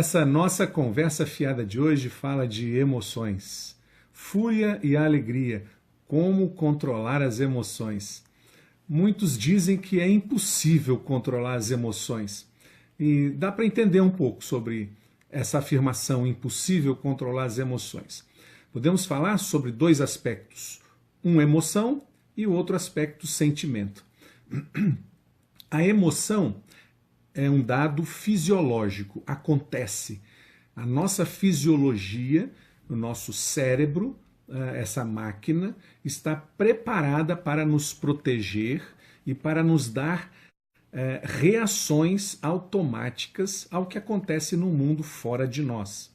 Essa nossa conversa fiada de hoje fala de emoções, fúria e alegria, como controlar as emoções. Muitos dizem que é impossível controlar as emoções. E dá para entender um pouco sobre essa afirmação, impossível controlar as emoções. Podemos falar sobre dois aspectos, um emoção e o outro aspecto sentimento. A emoção é um dado fisiológico, acontece. A nossa fisiologia, o nosso cérebro, essa máquina, está preparada para nos proteger e para nos dar reações automáticas ao que acontece no mundo fora de nós.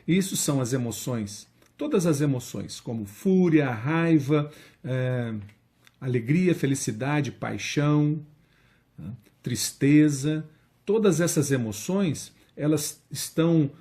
Isso são as emoções, todas as emoções, como fúria, raiva, alegria, felicidade, paixão, tristeza. Todas essas emoções, elas estão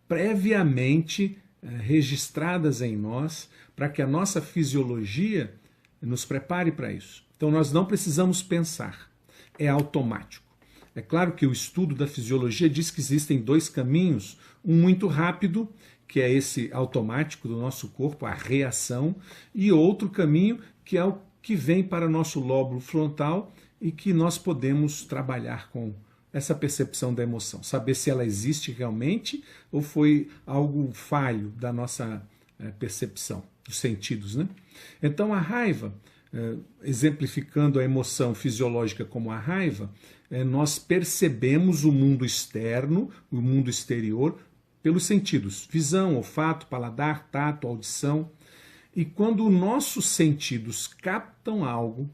previamente registradas em nós para que a nossa fisiologia nos prepare para isso. Então nós não precisamos pensar, é automático. É claro que o estudo da fisiologia diz que existem dois caminhos, um muito rápido, que é esse automático do nosso corpo, a reação, e outro caminho que é o que vem para o nosso lóbulo frontal e que nós podemos trabalhar com essa percepção da emoção, saber se ela existe realmente ou foi algo falho da nossa percepção, dos sentidos, né? Então a raiva, exemplificando a emoção fisiológica como a raiva, nós percebemos o mundo externo, o mundo exterior, pelos sentidos, visão, olfato, paladar, tato, audição. E quando nossos sentidos captam algo,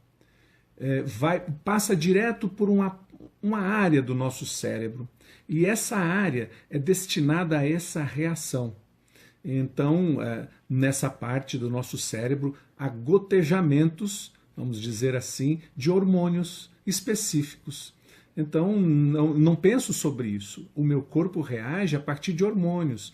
passa direto por uma área do nosso cérebro. E essa área é destinada a essa reação. Então, nessa parte do nosso cérebro, há gotejamentos, vamos dizer assim, de hormônios específicos. Então, não penso sobre isso. O meu corpo reage a partir de hormônios.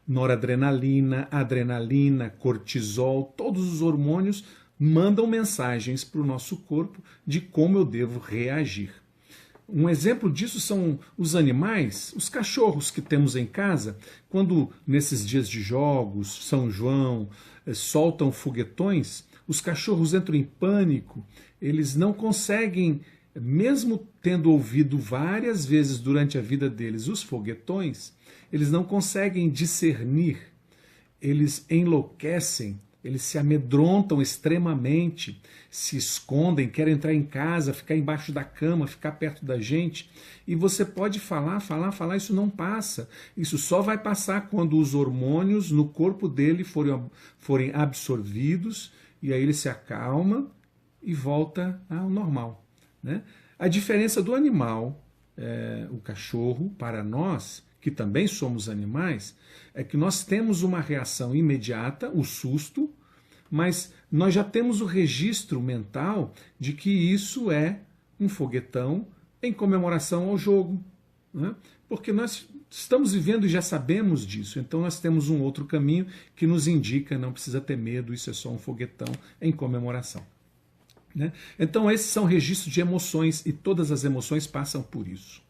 Noradrenalina, adrenalina, cortisol, todos os hormônios mandam mensagens para o nosso corpo de como eu devo reagir. Um exemplo disso são os animais, os cachorros que temos em casa, quando nesses dias de jogos, São João, soltam foguetões, os cachorros entram em pânico, eles não conseguem, mesmo tendo ouvido várias vezes durante a vida deles os foguetões, eles não conseguem discernir, eles enlouquecem, eles se amedrontam extremamente, se escondem, querem entrar em casa, ficar embaixo da cama, ficar perto da gente. E você pode falar, isso não passa. Isso só vai passar quando os hormônios no corpo dele forem absorvidos, e aí ele se acalma e volta ao normal, né? A diferença do animal, o cachorro, para nós, que também somos animais, é que nós temos uma reação imediata, o susto, mas nós já temos o registro mental de que isso é um foguetão em comemoração ao jogo, né? Porque nós estamos vivendo e já sabemos disso, então nós temos um outro caminho que nos indica, não precisa ter medo, isso é só um foguetão em comemoração, né? Então esses são registros de emoções e todas as emoções passam por isso.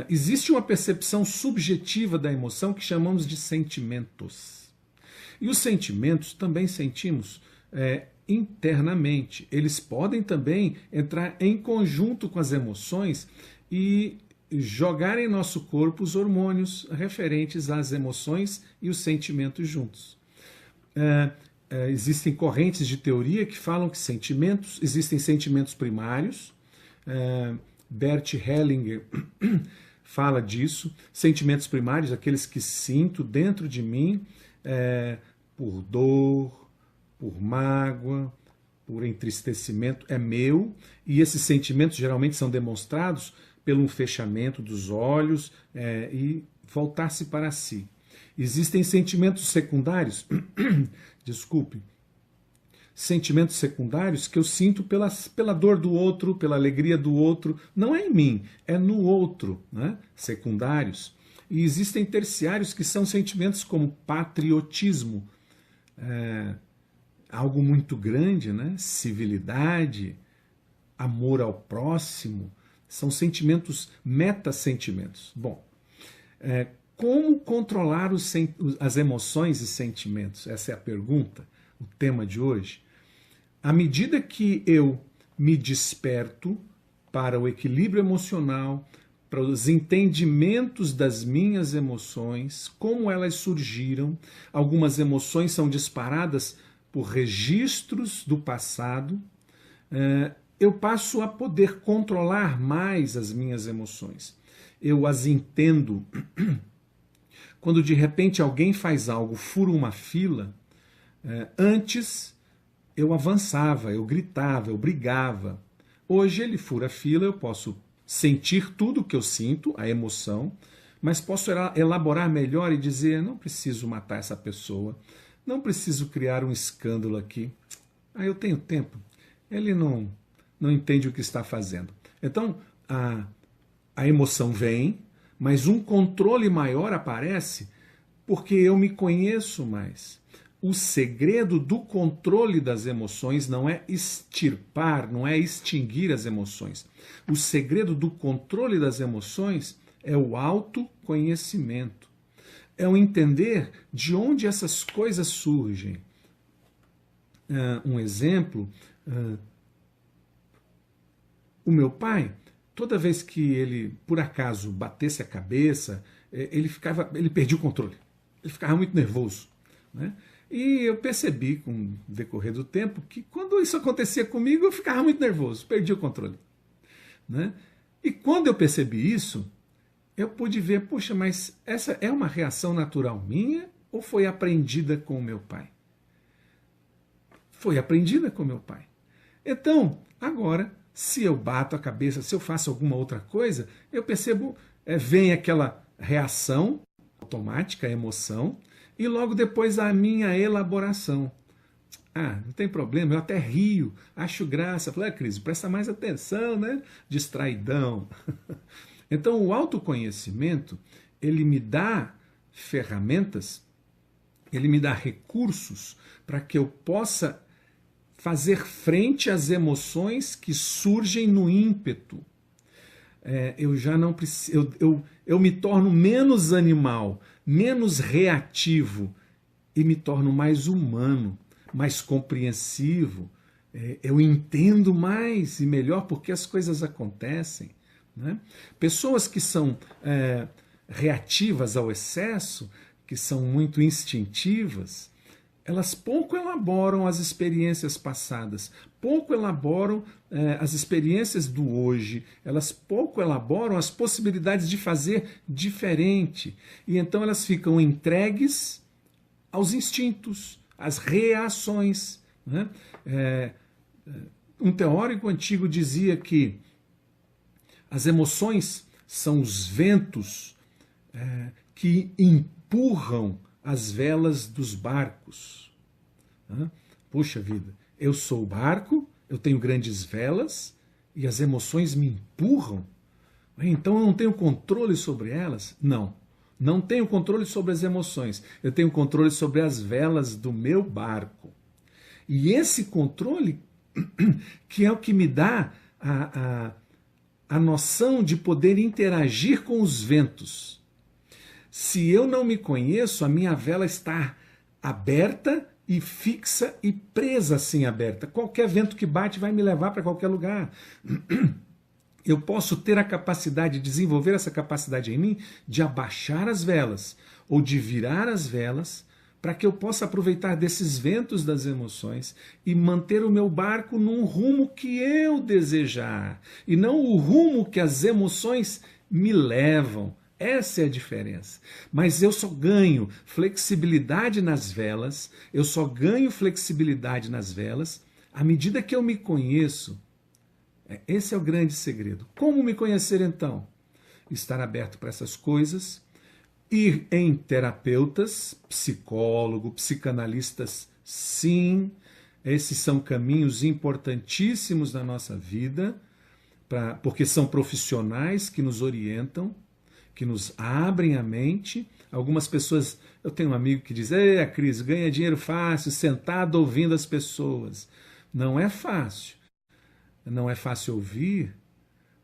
Existe uma percepção subjetiva da emoção que chamamos de sentimentos. E os sentimentos também sentimos internamente. Eles podem também entrar em conjunto com as emoções e jogar em nosso corpo os hormônios referentes às emoções e os sentimentos juntos. Existem correntes de teoria que falam que existem sentimentos primários, Bert Hellinger fala disso, sentimentos primários, aqueles que sinto dentro de mim, por dor, por mágoa, por entristecimento, é meu, e esses sentimentos geralmente são demonstrados pelo fechamento dos olhos e voltar-se para si. Existem sentimentos secundários, desculpe, sentimentos secundários que eu sinto pela dor do outro, pela alegria do outro, não é em mim, é no outro, né? Secundários. E existem terciários que são sentimentos como patriotismo, algo muito grande, né? Civilidade, amor ao próximo, São sentimentos, meta-sentimentos. Bom, como controlar as emoções e sentimentos? Essa é a pergunta, o tema de hoje. À medida que eu me desperto para o equilíbrio emocional, para os entendimentos das minhas emoções, como elas surgiram, algumas emoções são disparadas por registros do passado, eu passo a poder controlar mais as minhas emoções. Eu as entendo. Quando de repente alguém faz algo, fura uma fila, antes eu avançava, eu gritava, eu brigava. Hoje ele fura a fila, eu posso sentir tudo o que eu sinto, a emoção, mas posso elaborar melhor e dizer, não preciso matar essa pessoa, não preciso criar um escândalo aqui. Eu tenho tempo. Ele não entende o que está fazendo. Então, a emoção vem, mas um controle maior aparece porque eu me conheço mais. O segredo do controle das emoções não é extirpar, não é extinguir as emoções. O segredo do controle das emoções é o autoconhecimento. É o entender de onde essas coisas surgem. Um exemplo, o meu pai, toda vez que ele, por acaso, batesse a cabeça, ele perdia o controle. Ele ficava muito nervoso, né? E eu percebi, com o decorrer do tempo, que quando isso acontecia comigo, eu ficava muito nervoso, perdia o controle, né? E quando eu percebi isso, eu pude ver, puxa, mas essa é uma reação natural minha ou foi aprendida com o meu pai? Foi aprendida com o meu pai. Então, agora, se eu bato a cabeça, se eu faço alguma outra coisa, eu percebo, vem aquela reação automática, a emoção, e logo depois a minha elaboração. Não tem problema, eu até rio, acho graça. Falei, Cris, presta mais atenção, né? Distraidão. Então, o autoconhecimento, ele me dá ferramentas, ele me dá recursos para que eu possa fazer frente às emoções que surgem no ímpeto. Eu já não preciso, eu me torno menos animal, menos reativo e me torno mais humano, mais compreensivo. Eu entendo mais e melhor porque as coisas acontecem, né? Pessoas que são reativas ao excesso, que são muito instintivas, elas pouco elaboram as experiências passadas, pouco elaboram as experiências do hoje, elas pouco elaboram as possibilidades de fazer diferente. E então elas ficam entregues aos instintos, às reações, né? Um teórico antigo dizia que as emoções são os ventos que empurram as velas dos barcos. Puxa vida, eu sou o barco, eu tenho grandes velas e as emoções me empurram. Então eu não tenho controle sobre elas? Não tenho controle sobre as emoções. Eu tenho controle sobre as velas do meu barco. E esse controle que é o que me dá a noção de poder interagir com os ventos. Se eu não me conheço, a minha vela está aberta e fixa e presa assim aberta. Qualquer vento que bate vai me levar para qualquer lugar. Eu posso ter a capacidade, desenvolver essa capacidade em mim de abaixar as velas ou de virar as velas para que eu possa aproveitar desses ventos das emoções e manter o meu barco num rumo que eu desejar e não o rumo que as emoções me levam. Essa é a diferença. Mas eu só ganho flexibilidade nas velas, à medida que eu me conheço. Esse é o grande segredo. Como me conhecer então? Estar aberto para essas coisas, ir em terapeutas, psicólogo, psicanalistas, sim. Esses são caminhos importantíssimos na nossa vida, porque são profissionais que nos orientam, que nos abrem a mente. Algumas pessoas, eu tenho um amigo que diz, a Cris, ganha dinheiro fácil, sentado ouvindo as pessoas. Não é fácil. Não é fácil ouvir,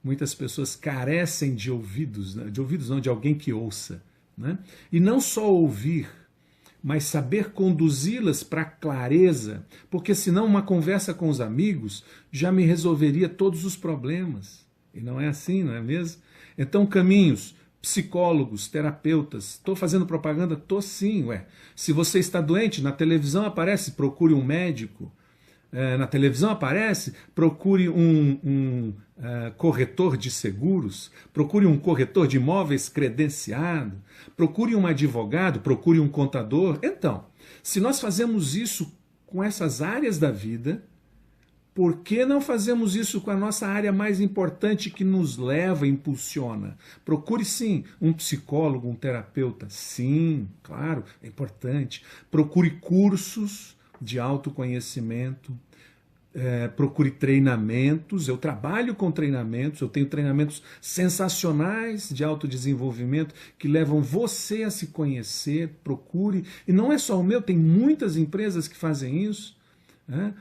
muitas pessoas carecem de ouvidos, né? De ouvidos não, de alguém que ouça, né? E não só ouvir, mas saber conduzi-las para a clareza, porque senão uma conversa com os amigos já me resolveria todos os problemas. E não é assim, não é mesmo? Então, caminhos, psicólogos, terapeutas, estou fazendo propaganda? Estou sim, ué. Se você está doente, na televisão aparece, procure um médico. Na televisão aparece, procure um corretor de seguros, procure um corretor de imóveis credenciado, procure um advogado, procure um contador. Então, se nós fazemos isso com essas áreas da vida, por que não fazemos isso com a nossa área mais importante que nos leva, impulsiona? Procure sim um psicólogo, um terapeuta. Sim, claro, é importante. Procure cursos de autoconhecimento. Procure treinamentos. Eu trabalho com treinamentos, eu tenho treinamentos sensacionais de autodesenvolvimento que levam você a se conhecer. Procure. E não é só o meu, tem muitas empresas que fazem isso. Né?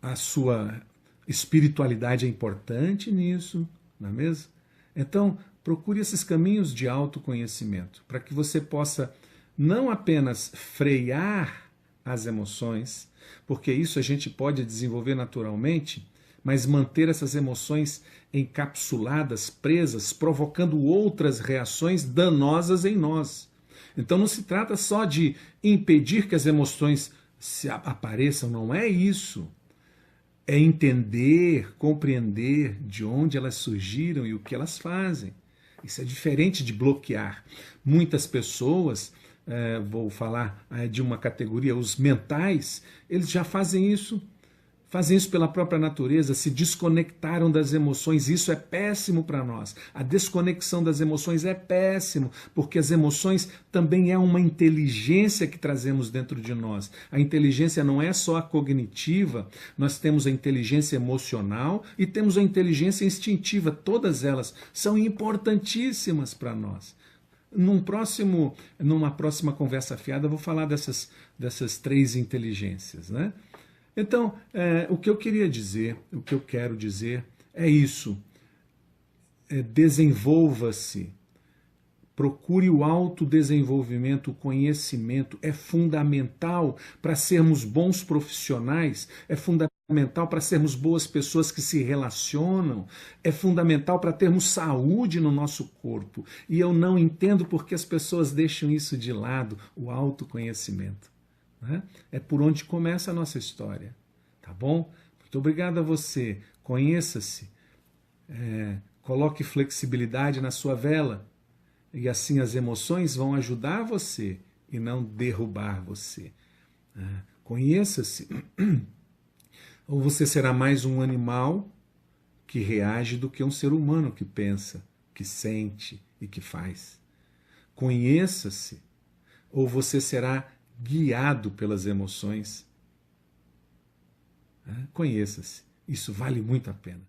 A sua espiritualidade é importante nisso, não é mesmo? Então, procure esses caminhos de autoconhecimento, para que você possa não apenas frear as emoções, porque isso a gente pode desenvolver naturalmente, mas manter essas emoções encapsuladas, presas, provocando outras reações danosas em nós. Então não se trata só de impedir que as emoções se apareçam, não é isso. É entender, compreender de onde elas surgiram e o que elas fazem. Isso é diferente de bloquear. Muitas pessoas, vou falar de uma categoria, os mentais, eles já fazem isso pela própria natureza, se desconectaram das emoções. Isso é péssimo para nós. A desconexão das emoções é péssimo, porque as emoções também é uma inteligência que trazemos dentro de nós. A inteligência não é só a cognitiva, nós temos a inteligência emocional e temos a inteligência instintiva. Todas elas são importantíssimas para nós. Numa próxima conversa fiada, eu vou falar dessas três inteligências, né? Então, o que eu queria dizer, o que eu quero dizer é isso. Desenvolva-se. Procure o autodesenvolvimento, o conhecimento. É fundamental para sermos bons profissionais, é fundamental para sermos boas pessoas que se relacionam, é fundamental para termos saúde no nosso corpo. E eu não entendo por que as pessoas deixam isso de lado, o autoconhecimento. Né? É por onde começa a nossa história, tá bom? Muito obrigado a você. Conheça-se, coloque flexibilidade na sua vela e assim as emoções vão ajudar você e não derrubar você. Conheça-se, ou você será mais um animal que reage do que um ser humano que pensa, que sente e que faz. Conheça-se, ou você será guiado pelas emoções. Conheça-se. Isso vale muito a pena.